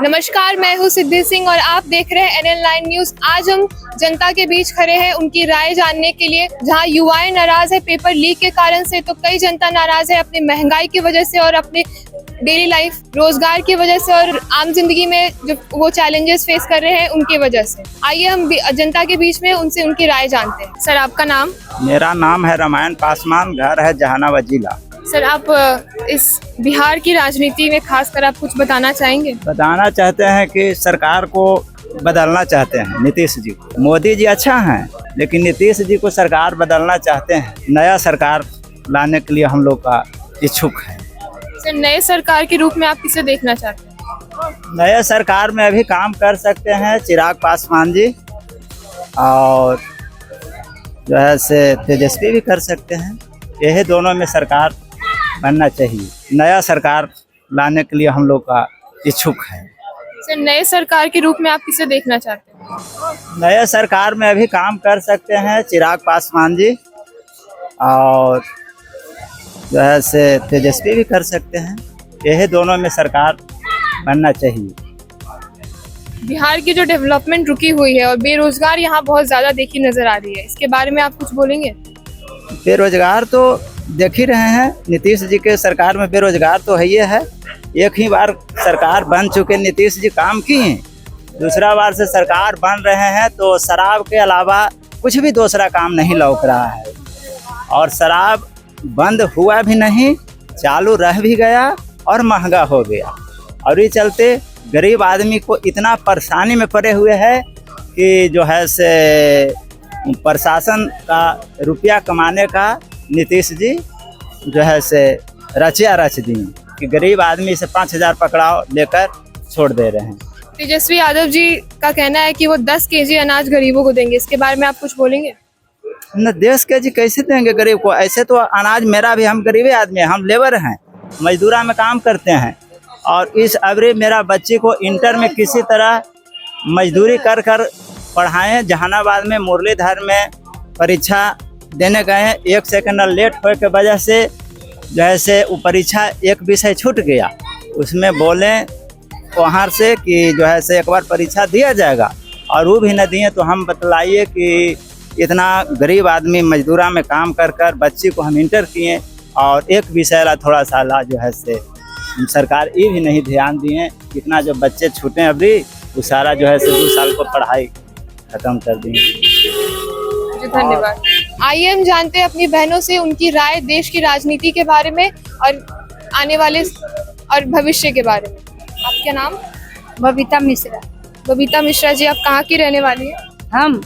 नमस्कार, मैं हूँ सिद्धि सिंह और आप देख रहे हैं NL9 न्यूज। आज हम जनता के बीच खड़े हैं उनकी राय जानने के लिए। जहाँ युवाएं नाराज है पेपर लीक के कारण से, तो कई जनता नाराज है अपनी महंगाई की वजह से और अपनी डेली लाइफ रोजगार की वजह से और आम जिंदगी में जो वो चैलेंजेस फेस कर रहे हैं उनकी वजह से। आइए हम जनता के बीच में उनसे उनकी राय जानते हैं। सर, आपका नाम? मेरा नाम है रामायण पासवान, घर है जहानाबाद जिला। सर, आप इस बिहार की राजनीति में खासकर आप कुछ बताना चाहेंगे? बताना चाहते हैं कि सरकार को बदलना चाहते हैं नीतीश जी को। मोदी जी अच्छा हैं, लेकिन नीतीश जी को सरकार बदलना चाहते हैं। नया सरकार लाने के लिए हम लोग का इच्छुक है। सर, नए सरकार के रूप में आप किसे देखना चाहते हैं? नए सरकार में अभी काम कर सकते हैं चिराग पासवान जी, और जो है से तेजस्वी भी कर सकते हैं। यही दोनों में सरकार बनना चाहिए। नया सरकार लाने के लिए हम लोग का इच्छुक है। सर, नए सरकार के रूप में आप किसे देखना चाहते हैं? नए सरकार में अभी काम कर सकते हैं चिराग पासवान जी, और जो है से तेजस्वी भी कर सकते हैं। यही दोनों में सरकार बनना चाहिए। बिहार की जो डेवलपमेंट रुकी हुई है और बेरोजगार यहाँ बहुत ज्यादा देखी नजर आ रही है, इसके बारे में आप कुछ बोलेंगे? बेरोजगार तो देख ही रहे हैं, नीतीश जी के सरकार में बेरोजगार तो है ही है। एक ही बार सरकार बन चुके नीतीश जी काम किए, दूसरा बार से सरकार बन रहे हैं तो शराब के अलावा कुछ भी दूसरा काम नहीं लौक रहा है। और शराब बंद हुआ भी नहीं, चालू रह भी गया और महंगा हो गया। और ये चलते गरीब आदमी को इतना परेशानी में पड़े हुए है कि जो है से प्रशासन का रुपया कमाने का नीतीश जी जो है से रचिया रच दी कि गरीब आदमी से 5,000 पकड़ाओ लेकर छोड़ दे रहे हैं। तेजस्वी यादव जी का कहना है कि वो 10 kg अनाज गरीबों को देंगे, इसके बारे में आप कुछ बोलेंगे? न 10 kg कैसे देंगे गरीब को? ऐसे तो अनाज मेरा भी, हम गरीबे आदमी हैं, हम लेबर हैं, मजदूरा में काम करते हैं। और इस अवरी मेरा बच्ची को इंटर में किसी तरह मजदूरी कर कर पढ़ाएं। जहानाबाद में मुरलीधर में परीक्षा देने गए हैं, 1 सेकंड लेट होने की वजह से जो है से वो परीक्षा एक विषय छूट गया। उसमें बोले वहाँ से कि जो है से एक बार परीक्षा दिया जाएगा, और वो भी न दिए। तो हम बतलाइए कि इतना गरीब आदमी मजदूरा में काम कर कर बच्ची को हम इंटर किए, और एक विषय ला थोड़ा सा ला जो है से सरकार ये भी नहीं ध्यान दिए। कितना जो बच्चे छूटे अभी वो सारा जो है से 2 साल को पढ़ाई खत्म कर दिए। धन्यवाद। आइए हम जानते हैं अपनी बहनों से उनकी राय देश की राजनीति के बारे में और आने वाले और भविष्य के बारे में। आपका नाम? बबीता मिश्रा। बबीता मिश्रा जी, आप कहाँ की रहने वाली हैं? हम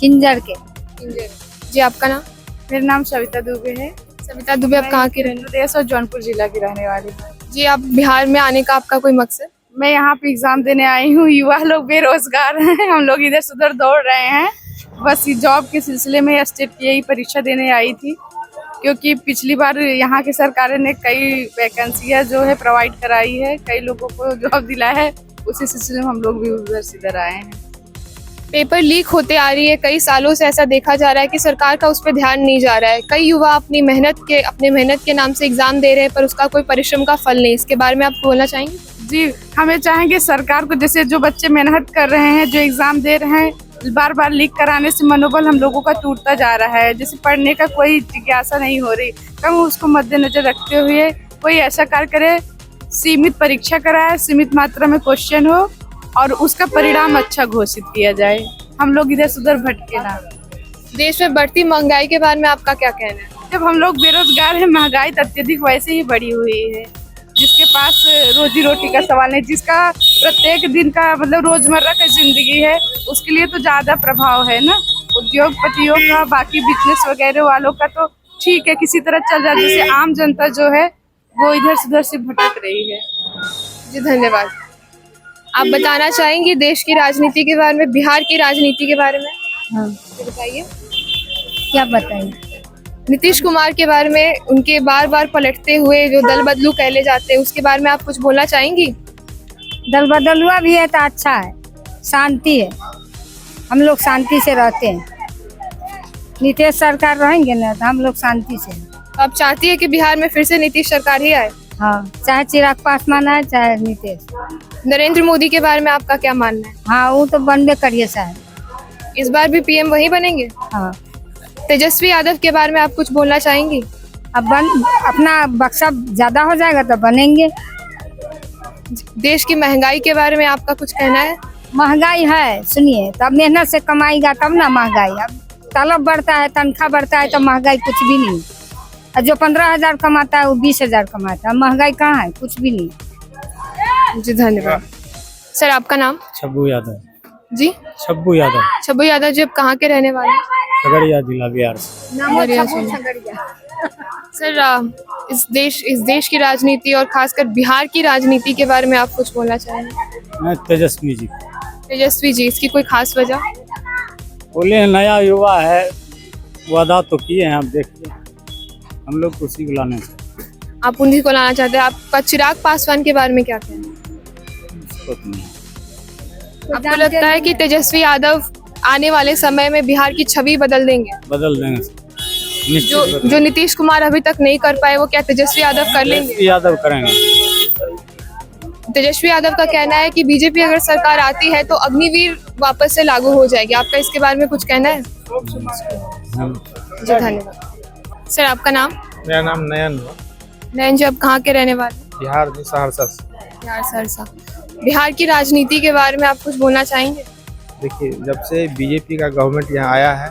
किंजर के। जी, आपका नाम? मेरा नाम सविता दुबे है। सविता दुबे, आप कहाँ की रहने? प्रदेश और जौनपुर जिला की रहने वाली हूँ। जी, आप बिहार में आने का आपका कोई मकसद? मैं यहाँ पे एग्जाम देने आई हूँ। युवा लोग बेरोजगार हैं, हम लोग इधर से उधर दौड़ रहे हैं। बस जॉब के सिलसिले में स्टेट की यही परीक्षा देने आई थी, क्योंकि पिछली बार यहाँ की सरकार ने कई वैकेंसियाँ जो है प्रोवाइड कराई है, कई लोगों को जॉब दिलाया है। उसी सिलसिले में हम लोग भी उधर से इधर आए हैं। पेपर लीक होते आ रही है, कई सालों से ऐसा देखा जा रहा है कि सरकार का उस पर ध्यान नहीं जा रहा है। कई युवा अपने मेहनत के नाम से एग्जाम दे रहे हैं, पर उसका कोई परिश्रम का फल नहीं। इसके बारे में आप बोलना चाहेंगे? जी, हमें चाहेंगे सरकार को, जैसे जो बच्चे मेहनत कर रहे हैं, जो एग्जाम दे रहे हैं, बार बार लीक कराने से मनोबल हम लोगों का टूटता जा रहा है। जैसे पढ़ने का कोई जिज्ञासा नहीं हो रही, कम उसको मद्देनजर रखते हुए कोई ऐसा कार्य करे, सीमित परीक्षा कराए, सीमित मात्रा में क्वेश्चन हो और उसका परिणाम अच्छा घोषित किया जाए। हम लोग इधर से उधर भटके ना। देश में बढ़ती महंगाई के बारे में आपका क्या कहना है? जब हम लोग बेरोजगार हैं, महंगाई तो अत्यधिक वैसे ही बढ़ी हुई है। जिसके पास रोजी रोटी का सवाल नहीं, जिसका प्रत्येक दिन का मतलब रोजमर्रा का जिंदगी है, उसके लिए तो ज्यादा प्रभाव है ना। उद्योगपतियों का, बाकी बिजनेस वगैरह वालों का तो ठीक है, किसी तरह चल जाता है। जैसे आम जनता जो है वो इधर से उधर से भटक रही है। जी, धन्यवाद। आप बताना चाहेंगे देश की राजनीति के बारे में, बिहार की राजनीति के बारे में? हाँ, बताइए। क्या बताइए? नीतीश कुमार के बारे में, उनके बार बार पलटते हुए जो दल बदलू कहले जाते हैं, उसके बारे में आप कुछ बोलना चाहेंगी? दल बदलुआ भी है तो अच्छा है, शांति है, हम लोग शांति से रहते हैं। नीतीश सरकार रहेंगे ना तो हम लोग शांति से। आप चाहती है कि बिहार में फिर से नीतीश सरकार ही आए? हाँ, चाहे चिराग पासवान है चाहे नीतीश। नरेंद्र मोदी के बारे में आपका क्या मानना है? हाँ, वो तो बनबे करिए साहब। इस बार भी पीएम वही बनेंगे? हाँ, तेजस्वी यादव के बारे में आप कुछ बोलना चाहेंगी? अब अपना बक्सा ज्यादा हो जाएगा तो बनेंगे। देश की महंगाई के बारे में आपका कुछ कहना है? महंगाई है, सुनिए, तब मेहनत से कमाएगा तब ना महंगाई। अब तलब बढ़ता है, तनख्वाह बढ़ता है तो महंगाई कुछ भी नहीं। और जो 15,000 कमाता है वो 20,000 कमाता है, महंगाई कहाँ है? कुछ भी नहीं। जी धन्यवाद। सर आपका नाम? छब्बू यादव। जी छब्बू यादव, छब्बू यादव जी, आप कहाँ के रहने वाले हैं? खगड़िया जिला बिहार से। खगड़िया से। सर इस देश की राजनीति और खासकर बिहार की राजनीति के बारे में आप कुछ बोलना चाहेंगे? मैं तेजस्वी जी। तेजस्वी जी, इसकी कोई खास वजह? बोले नया युवा है, वादा तो किए हैं, आप देखिए हम लोग को उसी को लाने से। आप उन्हीं को लाना चाहते हैं। आपका चिराग पासवान के बारे में क्या कहना है? आपको लगता है कि तेजस्वी यादव आने वाले समय में बिहार की छवि बदल देंगे? बदल देंगे जो नीतीश कुमार अभी तक नहीं कर पाए वो क्या तेजस्वी यादव कर लेंगे? तेजस्वी यादव करेंगे। तेजस्वी यादव का कहना है कि बीजेपी अगर सरकार आती है तो अग्निवीर वापस से लागू हो जाएगी। आपका इसके बारे में कुछ कहना है? जी धन्यवाद। सर आपका नाम? मेरा नाम नयन है। नयन जी, आप कहाँ के रहने वाले? बिहार में सहरसा से। बिहार सहरसा। बिहार की राजनीति के बारे में आप कुछ बोलना चाहेंगे? देखिए, जब से बीजेपी का गवर्नमेंट यहाँ आया है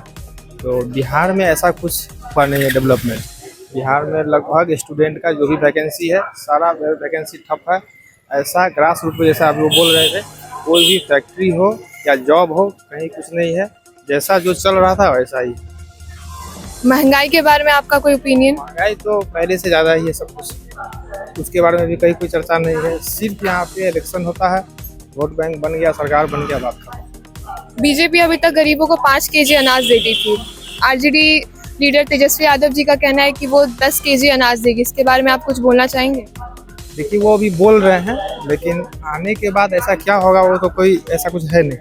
तो बिहार में ऐसा कुछ हुआ नहीं है डेवलपमेंट। बिहार में लगभग स्टूडेंट का जो भी वैकेंसी है सारा वैकेंसी ठप है। ऐसा ग्रास रूट पे, जैसा आप लोग बोल रहे थे, कोई भी फैक्ट्री हो या जॉब हो, कहीं कुछ नहीं है। जैसा जो चल रहा था वैसा ही। महंगाई के बारे में आपका कोई ओपिनियन? महंगाई तो पहले से ज़्यादा ही है सब कुछ, उसके बारे में भी कहीं कोई चर्चा नहीं है। सिर्फ यहाँ पे इलेक्शन होता है, वोट बैंक बन गया, सरकार बन गया, बात खत्म। बीजेपी अभी तक गरीबों को 5 केजी अनाज देती थी। आरजेडी लीडर तेजस्वी यादव जी का कहना है कि वो 10 केजी अनाज देगी। इसके बारे में आप कुछ बोलना चाहेंगे? देखिए, वो अभी बोल रहे हैं, लेकिन आने के बाद ऐसा क्या होगा वो तो कोई ऐसा कुछ है नहीं।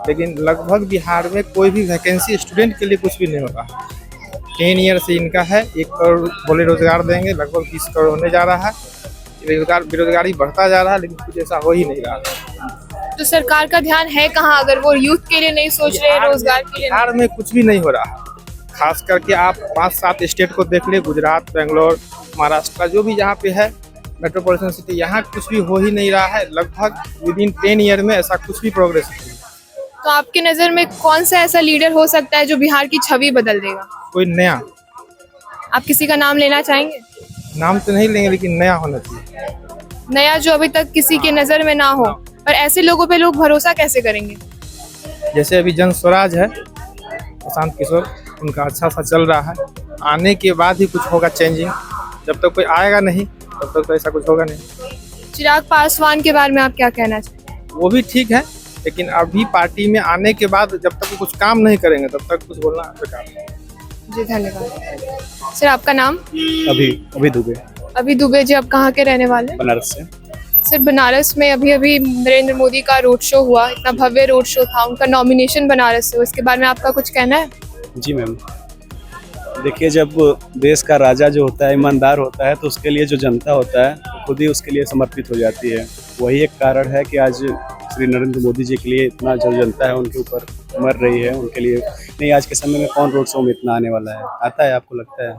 लेकिन लगभग बिहार में कोई भी वैकेंसी स्टूडेंट के लिए कुछ भी नहीं होगा। 10 ईयर से इनका है, 1 करोड़ बोले रोजगार देंगे, लगभग 20 करोड़ होने जा रहा है। बेरोजगारी बढ़ता जा रहा है, लेकिन कुछ ऐसा हो ही नहीं रहा। तो सरकार का ध्यान है कहाँ अगर वो यूथ के लिए नहीं सोच रहे, रोजगार के लिए? बिहार में कुछ भी नहीं हो रहा है। खास करके आप 5-7 स्टेट को देख ले, गुजरात, बेंगलोर, महाराष्ट्र का जो भी जहाँ पे है मेट्रोपॉलिटन सिटी, यहाँ कुछ भी हो ही नहीं रहा है। लगभग विदिन 10 ईयर में ऐसा कुछ भी प्रोग्रेस नहीं। तो आपकी नज़र में कौन सा ऐसा लीडर हो सकता है जो बिहार की छवि बदल देगा? कोई नया। आप किसी का नाम लेना चाहेंगे? नाम तो नहीं लेंगे, लेकिन नया होना चाहिए। नया जो अभी तक किसी के नज़र में ना हो। पर ऐसे लोगों पे लोग भरोसा कैसे करेंगे? जैसे अभी जन स्वराज है, प्रशांत किशोर, उनका अच्छा सा चल रहा है। आने के बाद ही कुछ होगा चेंजिंग। जब तक कोई आएगा नहीं तब तक तो ऐसा कुछ होगा नहीं। चिराग पासवान के बारे में आप क्या कहना चाहेंगे? वो भी ठीक है, लेकिन अभी पार्टी में आने के बाद जब तक वो कुछ काम नहीं करेंगे तब तक कुछ बोलना बेकार है। जी धन्यवाद। सर आपका नाम? अभी दुबे, अभी दुबे जी, आप कहाँ के रहने वाले? बनारस से। सर बनारस में अभी नरेंद्र मोदी का रोड शो हुआ, इतना भव्य रोड शो था, उनका नॉमिनेशन बनारस से, उसके बारे में आपका कुछ कहना है? जी मैम, देखिए, जब देश का राजा जो होता है ईमानदार होता है तो उसके लिए जो जनता होता है खुद ही उसके लिए समर्पित हो जाती है। वही एक कारण है कि आज श्री नरेंद्र मोदी जी के लिए इतना जो जनता है उनके ऊपर मर रही है, उनके लिए। नहीं, आज के समय में कौन रोड शो में इतना आने वाला है? आता है? आपको लगता है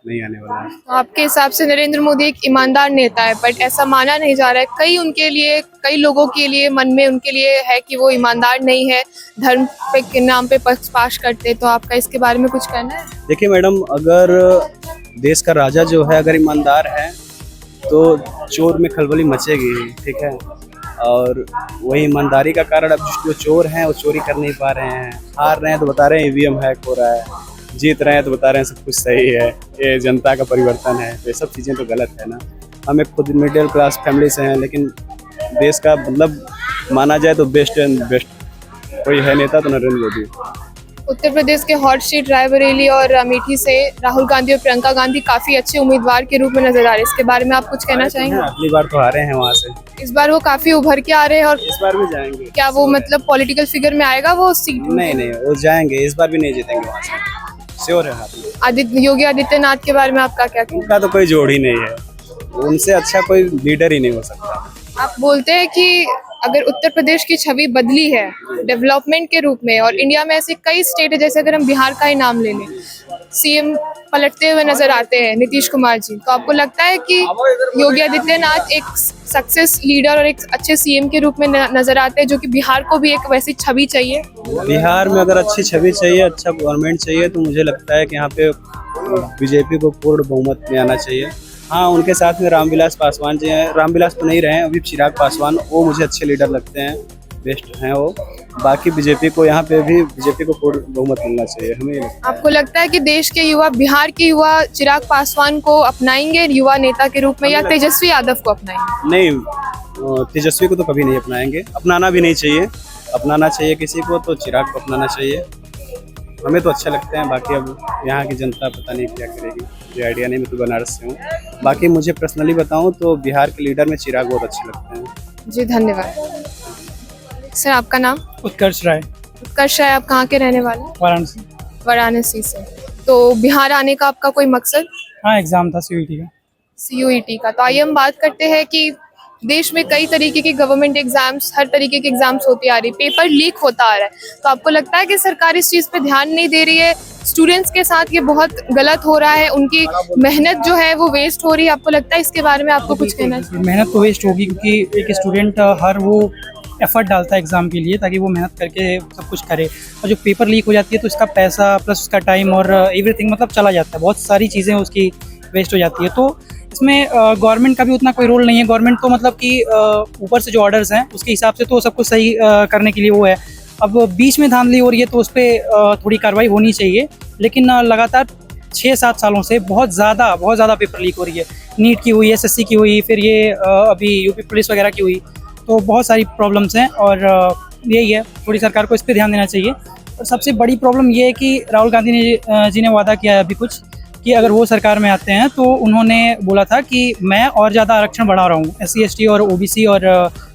नहीं आने वाला है? तो आपके हिसाब से नरेंद्र मोदी एक ईमानदार नेता है, बट ऐसा माना नहीं जा रहा है। कई लोगों के लिए मन में उनके लिए है कि वो ईमानदार नहीं है, धर्म के नाम पे पक्षपात करते। तो आपका इसके बारे में कुछ कहना है? देखिए मैडम, अगर देश का राजा जो है अगर ईमानदार है तो चोर में खलबली मचेगी, ठीक है। और वही ईमानदारी का कारण अब जो चोर हैं वो चोरी कर नहीं पा रहे हैं। हार रहे हैं तो बता रहे हैं ईवीएम हैक हो रहा है, जीत रहे हैं तो बता रहे हैं सब कुछ सही है, ये जनता का परिवर्तन है। ये सब चीज़ें तो गलत है ना। हम एक खुद मिडिल क्लास फैमिली से हैं, लेकिन देश का मतलब माना जाए तो बेस्ट एंड बेस्ट कोई है नेता तो नरेंद्र मोदी। उत्तर प्रदेश के हॉट सीट रायबरेली और अमेठी से राहुल गांधी और प्रियंका गांधी काफी अच्छे उम्मीदवार के रूप में नजर आ रहे हैं। इसके बारे में आप कुछ कहना चाहेंगे? अगली बार तो आ रहे हैं वहाँ से, इस बार वो काफी उभर के आ रहे हैं और इस बार भी जाएंगे। क्या वो मतलब पॉलिटिकल फिगर में आएगा वो सीट? नहीं, वो जाएंगे, इस बार भी नहीं जीतेंगे वहाँ से, श्योर है। योगी आदित्यनाथ के बारे में आपका क्या कहना? उनका तो कोई जोड़ ही नहीं है, उनसे अच्छा कोई लीडर ही नहीं हो सकता। आप बोलते हैं कि अगर उत्तर प्रदेश की छवि बदली है डेवलपमेंट के रूप में, और इंडिया में ऐसे कई स्टेट है, जैसे अगर हम बिहार का ही नाम ले लें, सीएम पलटते हुए नजर आते हैं नीतीश कुमार जी, तो आपको लगता है कि योगी आदित्यनाथ एक सक्सेस लीडर और एक अच्छे सीएम के रूप में नजर आते हैं, जो कि बिहार को भी एक वैसी छवि चाहिए? बिहार में अगर अच्छी छवि चाहिए, अच्छा गवर्नमेंट चाहिए, तो मुझे लगता है कि यहाँ पे बीजेपी को पूर्ण बहुमत में आना चाहिए। हाँ, उनके साथ में रामविलास पासवान जी हैं। रामविलास तो नहीं रहे हैं अभी, चिराग पासवान, वो मुझे अच्छे लीडर लगते हैं, बेस्ट हैं वो। बाकी बीजेपी को यहाँ पे भी बीजेपी को पूर्ण बहुमत मिलना चाहिए हमें। आपको लगता है कि देश के युवा, बिहार के युवा चिराग पासवान को अपनाएंगे युवा नेता के रूप में, या तेजस्वी यादव को अपनाएंगे? नहीं, तेजस्वी को तो कभी नहीं अपनाएंगे, अपनाना भी नहीं चाहिए। अपनाना चाहिए किसी को तो चिराग को अपनाना चाहिए। हमें तो अच्छा लगते हैं, बाकी अब यहाँ की जनता पता नहीं क्या करेगी, ये आइडिया नहीं। मैं तो बनारस से हूँ। बाकी मुझे पर्सनली बताऊँ तो बिहार के लीडर में चिराग बहुत अच्छे लगते हैं। जी धन्यवाद। सर आपका नाम? उत्कर्ष राय, उत्कर्ष राय। आप कहाँ के रहने वाले हैं? वाराणसी। वाराणसी से। तो बिहार आने का आपका कोई मकसद? हाँ, एग्जाम था सीयूईटी का। सीयूईटी का। तो आइए हम बात करते हैं कि देश में कई तरीके के गवर्नमेंट एग्जाम्स, हर तरीके के एग्जाम्स होती आ रही, पेपर लीक होता आ रहा है, तो आपको लगता है कि सरकार इस चीज़ पे ध्यान नहीं दे रही है? स्टूडेंट्स के साथ ये बहुत गलत हो रहा है, उनकी मेहनत जो है वो वेस्ट हो रही है। आपको लगता है इसके बारे में आपको कुछ कहना चाहिए? मेहनत तो वेस्ट होगी, क्योंकि एक स्टूडेंट हर वो एफर्ट डालता है एग्ज़ाम के लिए, ताकि वो मेहनत करके सब कुछ करे, और जो पेपर लीक हो जाती है तो इसका पैसा प्लस उसका टाइम और एवरीथिंग मतलब चला जाता है, बहुत सारी चीज़ें उसकी वेस्ट हो जाती है। तो इसमें गवर्नमेंट का भी उतना कोई रोल नहीं है। गवर्नमेंट तो मतलब कि ऊपर से जो ऑर्डर्स हैं उसके हिसाब से तो सब कुछ सही करने के लिए वो है। अब बीच में धांधली हो रही है तो उस पर थोड़ी कार्रवाई होनी चाहिए, लेकिन लगातार 6-7 सालों से बहुत ज़्यादा पेपर लीक हो रही है। नीट की हुई, एसएससी की हुई, फिर ये अभी यूपी पुलिस वगैरह की हुई, तो बहुत सारी प्रॉब्लम्स हैं, और यही है, थोड़ी सरकार को इस पर ध्यान देना चाहिए। और सबसे बड़ी प्रॉब्लम ये है कि राहुल गांधी जी ने वादा किया है अभी कुछ, कि अगर वो सरकार में आते हैं तो उन्होंने बोला था कि मैं और ज़्यादा आरक्षण बढ़ा रहा हूँ SC ST और OBC और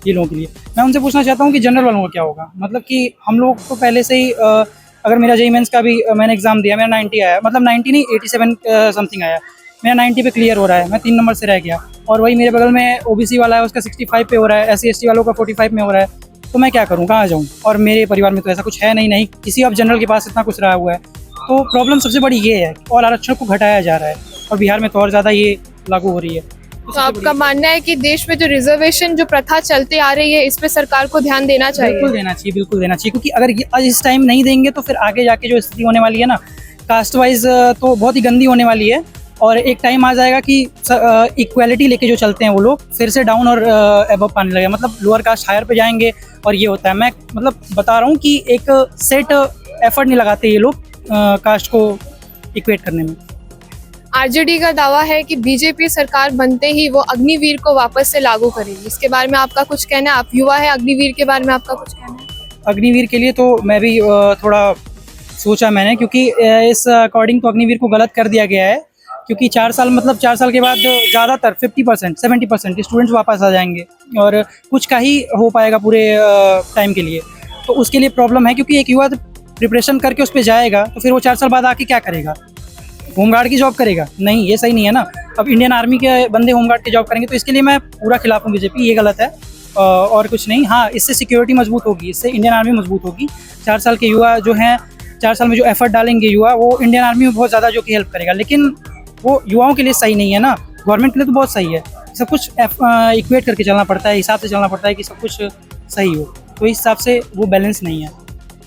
ये लोगों के लिए। मैं उनसे पूछना चाहता हूँ कि जनरल वालों का क्या होगा? मतलब कि हम लोग तो पहले से ही अगर मेरा JEE मेंस का भी मैंने एग्ज़ाम दिया, मेरा 90 आया, मतलब 90 नहीं 87 समथिंग आया, मेरा 90 पे क्लियर हो रहा है, मैं 3 नंबर से रह गया, और वही मेरे बगल में OBC वाला है, उसका 65 पे हो रहा है, SC ST वालों का 45 में हो रहा है, तो मैं क्या करूँ, कहाँ जाऊँ? और मेरे परिवार में तो ऐसा कुछ है नहीं किसी अब जनरल के पास इतना कुछ रहा हुआ है। तो प्रॉब्लम सबसे बड़ी ये है, और आरक्षण को घटाया जा रहा है, और बिहार में तो और ज़्यादा ये लागू हो रही है। तो आपका मानना है कि देश में जो रिजर्वेशन जो प्रथा चलती आ रही है, इस पे सरकार को ध्यान देना चाहिए? बिल्कुल देना चाहिए, क्योंकि अगर आज इस टाइम नहीं देंगे तो फिर आगे जाके जो स्थिति होने वाली है ना, कास्ट वाइज तो बहुत ही गंदी होने वाली है, और एक टाइम आ जाएगा कि इक्वालिटी लेके जो चलते हैं वो लोग फिर से डाउन और अबव पाने लगेगा, मतलब लोअर कास्ट हायर पे जाएंगे, और ये होता है। मैं मतलब बता रहा हूँ कि एक सेट एफर्ट नहीं लगाते ये लोग कास्ट को इक्वेट करने में। आरजेडी का दावा है कि बीजेपी सरकार बनते ही वो अग्निवीर को वापस से लागू करेगी, इसके बारे में आपका कुछ कहना है? आप युवा है, अग्निवीर के बारे में आपका कुछ कहना है? अग्निवीर के लिए तो मैं भी थोड़ा सोचा मैंने, क्योंकि इस अकॉर्डिंग तो अग्निवीर को गलत कर दिया गया है, क्योंकि 4 साल मतलब 4 साल के बाद ज़्यादातर 50% 70% स्टूडेंट्स वापस आ जाएंगे, और कुछ का ही हो पाएगा पूरे टाइम के लिए। तो उसके लिए प्रॉब्लम है, क्योंकि एक युवा प्रिपरेशन करके उस पर जाएगा तो फिर वो 4 साल बाद आके क्या करेगा? होमगार्ड की जॉब करेगा? नहीं, ये सही नहीं है ना। अब इंडियन आर्मी के बंदे होमगार्ड की जॉब करेंगे, तो इसके लिए मैं पूरा खिलाफ हूँ बीजेपी, ये गलत है और कुछ नहीं। हाँ, इससे सिक्योरिटी मजबूत होगी, इससे इंडियन आर्मी मजबूत होगी। 4 साल के युवा जो हैं, 4 साल में जो एफर्ट डालेंगे युवा, वो इंडियन आर्मी में बहुत ज़्यादा जो कि हेल्प करेगा, लेकिन वो युवाओं के लिए सही नहीं है ना। गवर्नमेंट के लिए तो बहुत सही है, सब कुछ इक्वेट करके चलना पड़ता है, हिसाब से चलना पड़ता है कि सब कुछ सही हो, तो इस हिसाब से वो बैलेंस नहीं है।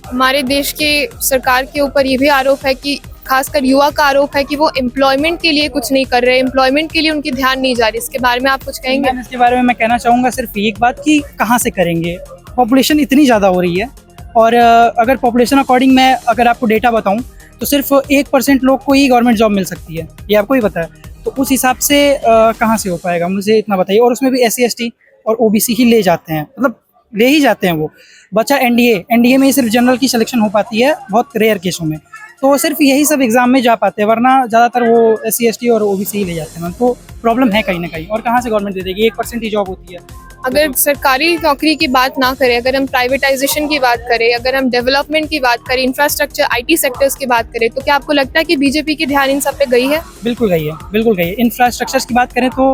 हमारे देश के सरकार के ऊपर ये भी आरोप है कि खासकर युवा का आरोप है कि वो एम्प्लॉयमेंट के लिए कुछ नहीं कर रहे, एम्प्लॉयमेंट के लिए उनकी ध्यान नहीं जा रही। इसके बारे में आप कुछ कहेंगे? इसके बारे में मैं कहना चाहूँगा सिर्फ एक बात कि कहाँ से करेंगे। पॉपुलेशन इतनी ज़्यादा हो रही है, और अगर पॉपुलेशन अकॉर्डिंग मैं अगर आपको डेटा बताऊँ तो सिर्फ 1% लोग को ही गवर्नमेंट जॉब मिल सकती है, ये आपको ही पता है। तो उस हिसाब से कहाँ से हो पाएगा, मुझे इतना बताइए। और उसमें भी SC ST और OBC ही ले जाते हैं, मतलब ले ही जाते हैं। वो बच्चा NDA में ही सिर्फ जनरल की सिलेक्शन हो पाती है बहुत रेयर केसों में, तो सिर्फ यही सब एग्जाम में जा पाते हैं, वरना ज़्यादातर वो SC ST और OBC ही ले जाते हैं। तो प्रॉब्लम है कहीं ना कहीं, और कहाँ से गवर्नमेंट दे देगी? 1% ही जॉब होती है, अगर सरकारी नौकरी की बात ना करें, अगर हम प्राइवेटाइजेशन की बात करें, अगर हम डेवलपमेंट की बात करें, इंफ्रास्ट्रक्चर, आईटी सेक्टर्स की बात करें, तो क्या आपको लगता है कि बीजेपी की ध्यान इन सब पे गई है? बिल्कुल गई है, बिल्कुल गई है। इंफ्रास्ट्रक्चर्स की बात करें तो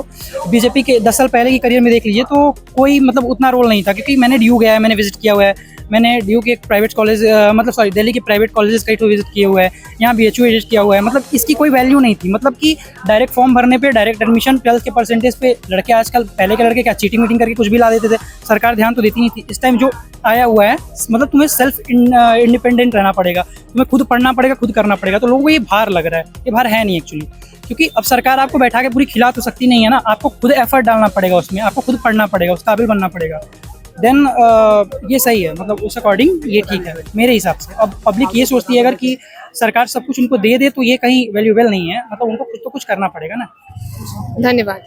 बीजेपी के 10 साल पहले की करियर में देख लीजिए तो कोई मतलब उतना रोल नहीं था, क्योंकि मैंने ड्यू गया है, मैंने विजिट किया हुआ है, मैंने ड्यू के एक प्राइवेट कॉलेज मतलब सॉरी दिल्ली के प्राइवेट कॉलेजेस कई तो विजिट किए हुए हैं, यहाँ BHU विजिट किया हुआ है। मतलब इसकी कोई वैल्यू नहीं थी, मतलब कि डायरेक्ट फॉर्म भरने पे डायरेक्ट एडमिशन 12th के परसेंटेज पे लड़के आजकल, पहले के लड़के क्या चीटिंग वीटिंग करके कुछ भी ला देते थे, सरकार ध्यान तो देती नहीं थी। इस टाइम जो आया हुआ है मतलब तुम्हें सेल्फ इंडिपेंडेंट रहना पड़ेगा, तुम्हें खुद पढ़ना पड़ेगा, खुद करना पड़ेगा। तो लोगों को ये भार लग रहा है, ये भार है नहीं एक्चुअली, क्योंकि अब सरकार आपको बैठा के पूरी खिला तो सकती नहीं है ना, आपको खुद एफर्ट डालना पड़ेगा उसमें, आपको खुद पढ़ना पड़ेगा, उस काबिल बनना पड़ेगा। देन ये सही है, मतलब उस अकॉर्डिंग ये ठीक है मेरे हिसाब से। अब पब्लिक ये सोचती है अगर कि सरकार सब कुछ उनको दे दे तो ये कहीं वैल्यूएबल नहीं है, मतलब उनको खुद तो कुछ करना पड़ेगा ना। धन्यवाद।